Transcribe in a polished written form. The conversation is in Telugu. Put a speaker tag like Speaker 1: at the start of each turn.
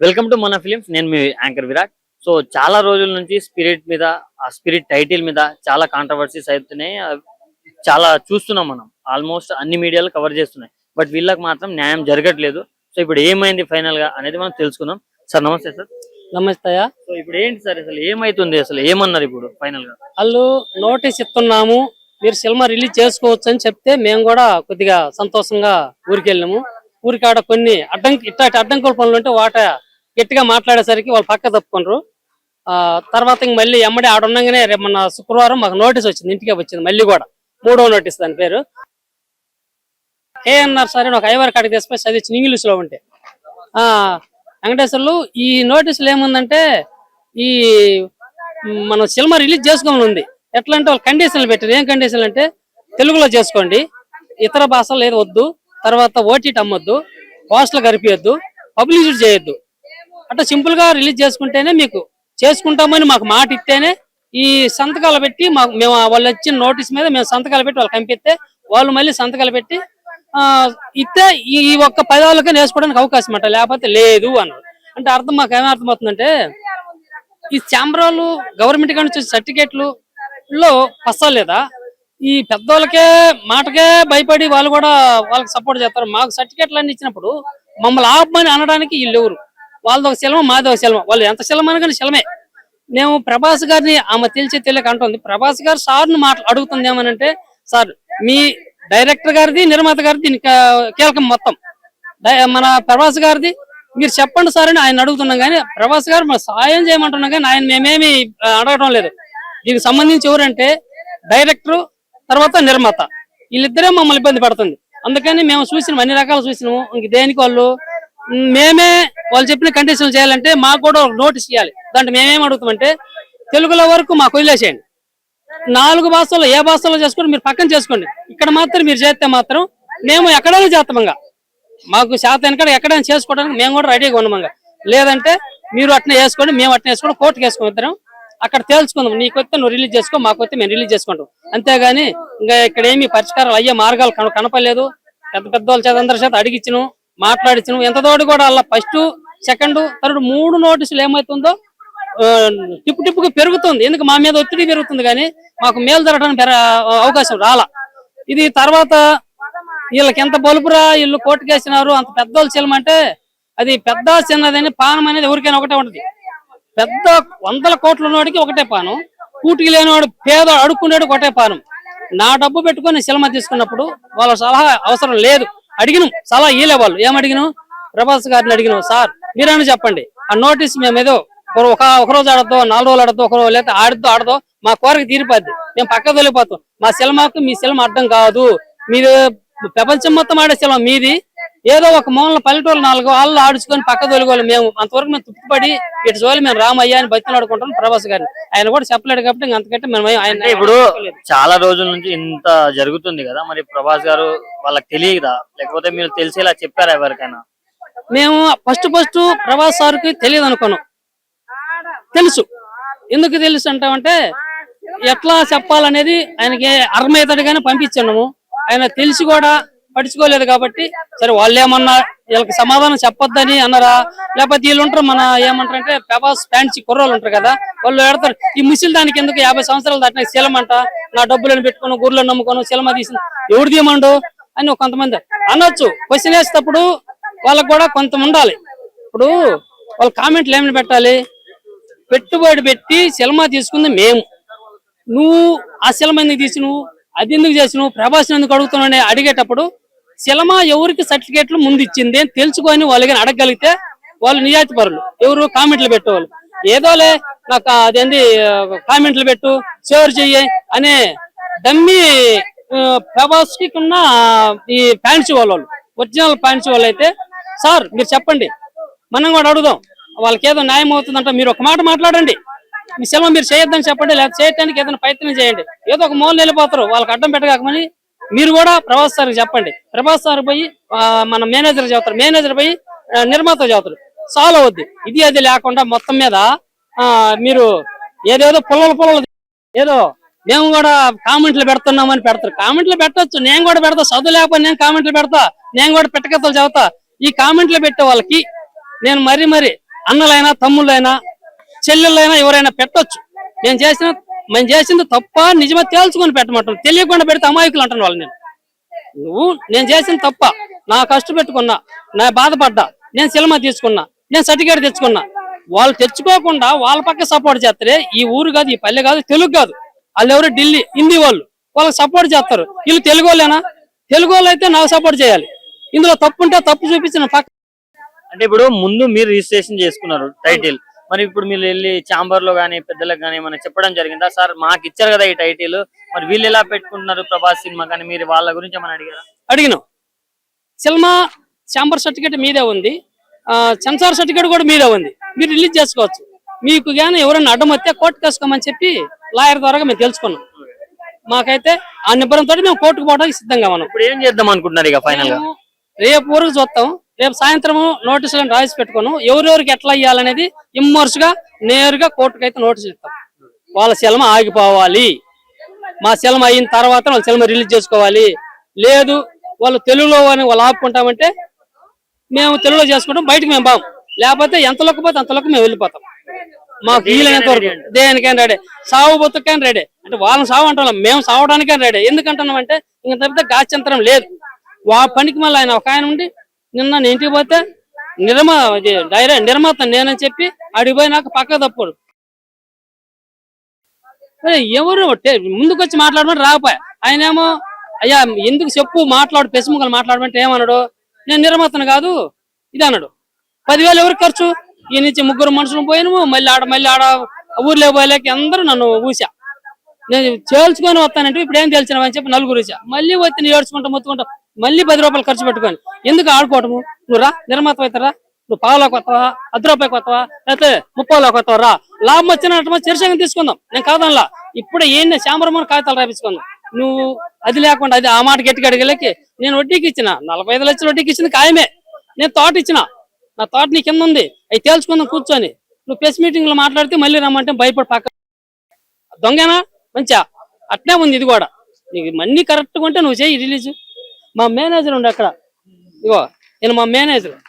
Speaker 1: వెల్కమ్ టు మన ఫిలిమ్స్. నేను మీ యాంకర్ విరాట్. సో చాలా రోజుల నుంచి స్పిరిట్ మీద, ఆ స్పిరిట్ టైటిల్ మీద చాలా కాంట్రవర్సీస్ అవుతున్నాయి. చాలా చూస్తున్నాం మనం. ఆల్మోస్ట్ అన్ని మీడియాలు కవర్ చేస్తున్నాయి. బట్ వీళ్ళకి మాత్రం న్యాయం జరగట్లేదు. సో ఇప్పుడు ఏమైంది ఫైనల్ గా అనేది మనం తెలుసుకుందాం. సార్ నమస్తే సార్.
Speaker 2: నమస్తే.
Speaker 1: సో ఇప్పుడు ఏంటి సార్, అసలు ఏమైతుంది, అసలు ఏమన్నారు ఇప్పుడు ఫైనల్ గా?
Speaker 2: వాళ్ళు నోటీస్ ఇస్తున్నాము, మీరు సినిమా రిలీజ్ చేసుకోవచ్చు అని చెప్తే మేము కూడా కొద్దిగా సంతోషంగా ఊరికెళ్ళాము. ఊరికాడ కొన్ని ఇట్లాంటి అడ్డంకుల పనులు ఉంటే వాట గట్టిగా మాట్లాడేసరికి వాళ్ళు పక్క తప్పుకున్నారు. తర్వాత ఇంక మళ్ళీ ఎమ్మడి ఆడుండగానే రేపు మన శుక్రవారం మాకు నోటీస్ వచ్చింది, ఇంటికే వచ్చింది. మళ్ళీ కూడా 3వ నోటీస్, దాని పేరు ఏఎన్ఆర్ సరే ఒక ఐవర్ కాడికి తీసుకొని చదివించిన ఇంగ్లీష్ లో ఉంటే వెంకటేశ్వర్లు ఈ నోటీసులు ఏముందంటే ఈ మనం సినిమా రిలీజ్ చేసుకోమని ఉంది. ఎట్లా అంటే వాళ్ళు కండిషన్లు పెట్టారు. ఏం కండిషన్లు అంటే తెలుగులో చేసుకోండి, ఇతర భాషలు ఏది వద్దు, తర్వాత ఓటీటీ అమ్మొద్దు, పోస్టులు కరిపియొద్దు, పబ్లిసిటీ చేయొద్దు. అట్లా సింపుల్ గా రిలీజ్ చేసుకుంటేనే మీకు చేసుకుంటామని మాకు మాట ఇస్తేనే ఈ సంతకాలు పెట్టి మేము వాళ్ళు వచ్చిన నోటీస్ మీద మేము సంతకాలు పెట్టి వాళ్ళు పంపిస్తే వాళ్ళు మళ్ళీ సంతకాలు పెట్టి ఇస్తే ఈ ఒక్క 10 రోజులకే నేర్చుకోవడానికి అవకాశం అంట, లేకపోతే లేదు అన్నారు. అంటే అర్థం మాకు ఏమర్థం అవుతుందంటే ఈ ఛాంబరాలు గవర్నమెంట్ కాడి నుంచి సర్టిఫికేట్లు లో పస్సలేదా, ఈ పెద్దోళ్ళకే మాటకే భయపడి వాళ్ళు కూడా వాళ్ళకి సపోర్ట్ చేస్తారు. మాకు సర్టిఫికేట్లు అన్ని ఇచ్చినప్పుడు మమ్మల్ని ఆపమని అనడానికి వీళ్ళు ఎవరు? వాళ్ళది ఒక శిలమ, మాది ఒక శిలమ. వాళ్ళు ఎంత శిలమ అనగానే శిలమే. మేము ప్రభాస్ గారిని ఆమె తెలియక అంటుంది. ప్రభాస్ గారు సార్ని అడుగుతుంది ఏమనంటే, సార్ మీ డైరెక్టర్ గారిది, నిర్మాత గారిది దీనికి కీలకం మొత్తం, మన ప్రభాస్ గారిది మీరు చెప్పండి సార్ అని ఆయన అడుగుతున్నాం. కానీ ప్రభాస్ గారు మా సాయం చేయమంటున్నాం, కానీ ఆయన మేమేమి అడగడం లేదు. దీనికి సంబంధించి ఎవరంటే డైరెక్టర్, తర్వాత నిర్మాత, వీళ్ళిద్దరే మమ్మల్ని ఇబ్బంది పడుతుంది. అందుకని మేము చూసినాం, అన్ని రకాలు చూసినాము. ఇంక దేనికి వాళ్ళు వాళ్ళు చెప్పిన కండిషన్లు చేయాలంటే మాకు కూడా నోటీస్ ఇవ్వాలి. దాంట్లో మేమేం అడుగుతామంటే తెలుగులో వరకు మాకు వదిలేసేయండి, 4 భాషల్లో ఏ భాషలో చేసుకోండి, మీరు పక్కన చేసుకోండి. ఇక్కడ మాత్రం మీరు చేస్తే మాత్రం మేము ఎక్కడైనా చేస్తామంగా, మాకు శాతం ఎక్కడైనా చేసుకోవడానికి మేము కూడా రెడీగా ఉన్నామంగా. లేదంటే మీరు అట్నే వేసుకోండి, మేము అట్నే వేసుకోండి, కోర్టుకు వేసుకుని ఇద్దరం అక్కడ తేల్చుకుందాం. నీకొస్తే నువ్వు రిలీజ్ చేసుకో, మాకొస్తే మేము రిలీజ్ చేసుకుంటాం. అంతేగాని ఇంకా ఇక్కడ ఏమి పరిష్కారాలు అయ్యే మార్గాలు కనపడలేదు. పెద్ద వాళ్ళ చేత అందరి చేత అడిగిచ్చిను, మాట్లాడించను. ఎంత తోడు కూడా అలా ఫస్ట్, సెకండ్, థర్డ్ 3 నోటీసులు ఏమవుతుందో టిప్పుగా పెరుగుతుంది. ఎందుకు మా మీద ఒత్తిడి పెరుగుతుంది, కానీ మాకు మేలు జరగడానికి అవకాశం రాలా. ఇది తర్వాత వీళ్ళకి ఎంత బలుపురా, వీళ్ళు కోర్టుకేసినారు. అంత పెద్దోళ్ళు చెల్లమంటే అది పెద్ద చిన్నదని పానం అనేది ఎవరికైనా ఒకటే ఉంటది. పెద్ద 100 కోట్ల ఉన్నవాడికి ఒకటే పానం, కూటికి లేనివాడు పేద అడుక్కునేవాడికి ఒకటే పానం. నా డబ్బు పెట్టుకుని సినిమా తీసుకున్నప్పుడు వాళ్ళ సలహా అవసరం లేదు. అడిగినాం సలహా ఇలే. వాళ్ళు ఏమడిగినాం, ప్రభాస్ గారిని అడిగినాం, సార్ మీరైనా చెప్పండి ఆ నోటీస్ మేము ఏదో ఒక రోజు ఆడద్దో, 4 రోజులు ఆడద్దో, ఒక రోజు లేదా ఆడదో మా కోరిక తీరిపోద్ది, మేము పక్క తొలిపోతాం. మా సినిమాకు మీ సినిమా అర్థం కాదు, మీరు ప్రపంచం మొత్తం ఆడే సినిమా మీది, ఏదో ఒక మూల పల్లెటూరు 4 వాళ్ళు ఆడుచుకొని పక్క తొలిగోళ్ళు మేము. అంతవరకు మేము తృప్తిపడి ఇటు చూడాలి, మేము రామయ్య అని బతిని ఆడుకుంటాం ప్రభాస్ గారిని. ఆయన కూడా చెప్పలేడు కాబట్టి ఇంక అంతకంటే మేము ఆయన.
Speaker 1: ఇప్పుడు చాలా రోజుల నుంచి ఇంత జరుగుతుంది కదా, మరి ప్రభాస్ గారు వాళ్ళకి తెలియదా, లేకపోతే మీరు తెలిసేలా చెప్పారా ఎవరికైనా?
Speaker 2: మేము ఫస్ట్ ప్రభాస్ సార్కి తెలియదు అనుకున్నాం. తెలుసు. ఎందుకు తెలుసు అంటామంటే ఎట్లా చెప్పాలనేది ఆయనకి అర్థమవుతాడుగానే పంపించాము. ఆయన తెలిసి కూడా పట్టించుకోలేదు కాబట్టి సరే వాళ్ళు ఏమన్నా వీళ్ళకి సమాధానం చెప్పొద్దని అన్నారా, లేకపోతే వీళ్ళు ఉంటారు మన ఏమంటారంటే ప్రభాస్ ఫ్యాన్స్ కుర్రోళ్ళు ఉంటారు కదా, వాళ్ళు ఎడతారు ఈ ముసిల్ దానికి ఎందుకు 50 సంవత్సరాలు దాటిన శిలమంట, నా డబ్బులను పెట్టుకుని గుర్రెలు నమ్ముకోను సినిమా తీసి ఎవరు తీయమండు అని కొంతమంది అనొచ్చు. క్వశ్చన్ వేసేటప్పుడు వాళ్ళకు కూడా కొంత ఉండాలి. ఇప్పుడు వాళ్ళ కామెంట్లు ఏమైనా పెట్టాలి, పెట్టుబడి పెట్టి సినిమా తీసుకుంది మేము, నువ్వు ఆ సినిమా ఎందుకు తీసి, నువ్వు అది ఎందుకు చేసి, నువ్వు ప్రభాస్ ఎందుకు అడుగుతున్నావు అడిగేటప్పుడు సినిమా ఎవరికి సర్టిఫికేట్లు ముందు ఇచ్చింది అని తెలుసుకొని వాళ్ళకి అడగగలిగితే వాళ్ళు నిజాయితీ పరులు. ఎవరు కామెంట్లు పెట్టేవాళ్ళు ఏదోలే నాకు అదేంది కామెంట్లు పెట్టు, షేర్ చెయ్యి అనే డమ్మి ప్రభాస్ కి ఉన్న ఈ ఫ్యాన్స్ వాళ్ళు, ఒరిజినల్ ఫ్యాన్స్ వాళ్ళు అయితే సార్ మీరు చెప్పండి, మనం కూడా అడుగుదాం, వాళ్ళకి ఏదో న్యాయం అవుతుందంట, మీరు ఒక మాట మాట్లాడండి, మీ సినిమా మీరు చేయొద్దని చెప్పండి, లేదా చేయడానికి ఏదైనా ప్రయత్నం చేయండి. ఏదో ఒక మూల వెళ్ళిపోతారు, వాళ్ళకి అడ్డం పెట్టగాకమని మీరు కూడా ప్రభాస్ సార్కి చెప్పండి. ప్రభాస్ సార్ పోయి మన మేనేజర్ చెబుతారు, మేనేజర్ పోయి నిర్మాత చెబుతారు, సాల్వ్ అవుద్ది. ఇది అది లేకుండా మొత్తం మీద మీరు ఏదేదో పుల్లలు ఏదో మేము కూడా కామెంట్లు పెడుతున్నామని పెడతారు. కామెంట్లు పెట్టచ్చు, నేను కూడా పెడతా, చదువు లేకపోతే నేను కామెంట్లు పెడతా, నేను కూడా పెట్టకథలు చదువుతా. ఈ కామెంట్లు పెట్టే వాళ్ళకి నేను మరీ అన్నలైనా తమ్ముళ్ళైనా చెల్లెళ్ళైనా ఎవరైనా పెట్టొచ్చు. మేము చేసింది తప్ప నిజమే తేల్చుకొని పెట్టమంటాం. తెలియకుండా పెడితే అమాయకులు అంటాను వాళ్ళు. నేను చేసింది తప్ప, నా కష్టం పెట్టుకున్నా, నా బాధపడ్డా, నేను సినిమా తీసుకున్నా, నేను సర్టిఫికేట్ తెచ్చుకున్నా, వాళ్ళు తెచ్చుకోకుండా వాళ్ళ పక్క సపోర్ట్ చేస్తారే. ఈ ఊరు కాదు, ఈ పల్లె కాదు, తెలుగు కాదు, వాళ్ళు ఎవరు ఢిల్లీ హిందీ వాళ్ళకి సపోర్ట్ చేస్తారు. వీళ్ళు తెలుగు వాళ్ళేనా? తెలుగు వాళ్ళు అయితే నాకు సపోర్ట్ చేయాలి. ఇందులో తప్పు ఉంటే తప్పు చూపించిన పక్క.
Speaker 1: అంటే ఇప్పుడు ముందు మీరు రిజిస్ట్రేషన్ చేసుకున్నారు టైటిల్, మరి ఇప్పుడు మీరు వెళ్ళి ఛాంబర్ లో గానీ పెద్దలకు గానీ ఏమైనా చెప్పడం జరిగిందా? సార్ మాకు ఇచ్చారు కదా ఈ టైటిల్, మరి వీళ్ళు ఎలా పెట్టుకుంటున్నారు ప్రభాస్ సినిమా కానీ, మీరు వాళ్ళ గురించి ఏమైనా అడిగారా?
Speaker 2: అడిగినాం. సినిమా ఛాంబర్ సర్టిఫికేట్ మీదే ఉంది, సెన్సార్ సర్టిఫికేట్ కూడా మీదే ఉంది, మీరు రిలీజ్ చేసుకోవచ్చు. మీకు కానీ ఎవరైనా అడ్డం వస్తే కోర్టు కేసుకోమని చెప్పి లాయర్ ద్వారా మేము తెలుసుకున్నాం. మాకైతే ఆ నిబ్బరంతో మేము కోర్టుకు పోవడానికి సిద్ధంగా ఉన్నాం.
Speaker 1: ఇప్పుడు ఏం చేద్దాం అనుకుంటున్నారు ఇక ఫైనల్ గా?
Speaker 2: రేపు వరకు చూస్తాం. రేపు సాయంత్రం నోటీసులను రాసి పెట్టుకున్నాం. ఎవరెవరికి ఎట్లా ఇవ్వాలనేది ఇమ్మర్స్ గా నేరుగా కోర్టుకు అయితే నోటీసు ఇస్తాం. వాళ్ళ సినిమా ఆగిపోవాలి, మా సినిమా అయిన తర్వాత వాళ్ళ సినిమా రిలీజ్ చేసుకోవాలి. లేదు వాళ్ళు తెలుగులో అని వాళ్ళు ఆపుకుంటామంటే మేము తెలుగులో చేసుకుంటాం, బయటకు మేము బాం. లేకపోతే ఎంతలోకి పోతే అంతలోకి మేము వెళ్ళిపోతాం. మాకు వీలైనంత వరకు దేనికైనా రెడీ, సాగు బతుకైనా రెడీ. అంటే వాళ్ళని సాగు అంటున్నాం, మేము సావడానికైనా రెడీ. ఎందుకంటున్నాం అంటే ఇంక తప్పితే గాచంతరం లేదు. పనికి మళ్ళీ ఆయన ఒక ఆయన ఉండి నిన్న నేను ఇంటికి పోతే నిర్మాత నేనని చెప్పి అడిగిపోయి నాకు పక్క తప్పుడు ఎవరు ముందుకు వచ్చి మాట్లాడమని రాకపోయా. ఆయన ఏమో అయ్యా ఎందుకు చెప్పు మాట్లాడు, పెసుముఖలు మాట్లాడమంటే ఏమన్నాడు, నేను నిర్మాతను కాదు ఇది అన్నాడు. 10,000 ఎవరికి ఖర్చు? ఈ నుంచి 3 మనుషులు పోయినాము, మళ్ళీ ఆడ ఊర్లో పోయలేక అందరూ నన్ను ఊసా. నేను చేల్చుకొని వస్తానంటే ఇప్పుడు ఏం తెలిసినావని చెప్పి 4 ఊసా. మళ్ళీ వచ్చి ఏడ్చుకుంటా మొత్తుకుంటా మళ్ళీ 10 రూపాయలు ఖర్చు పెట్టుకొని ఎందుకు ఆడుకోవటము? నువ్వు రా నిర్మాత అవుతారా, నువ్వు పావులోకి వస్తావా, 10 రూపాయకి వస్తావా, లేకపోతే 30లోకి వస్తావా, రా లాభం వచ్చినట్టు చర్చగా తీసుకుందాం. నేను కాదనలా. ఇప్పుడు ఏంటి శాంబరమని కాగితాలు రాపించుకుందాం. నువ్వు అది లేకుండా అది ఆ మాట గట్టిగా అడిగలేకి నేను వడ్డీకి ఇచ్చిన 45 లక్షలు వడ్డీకి ఇచ్చింది ఖాయమే. నేను తోట ఇచ్చిన, నా తోట నీ కింద ఉంది, అవి తేల్చుకుందాం కూర్చొని. నువ్వు ప్రెస్ మీటింగ్ లో మాట్లాడితే మళ్ళీ రమ్మంటే భయపడి పక్క దొంగనా మంచిగా అట్నే ఉంది. ఇది కూడా నీకు మనీ కరెక్ట్గా ఉంటే నువ్వు చేయి రిలీజ్. మా మేనేజర్ ఉండే అక్కడ, ఇగో నేను మా మేనేజర్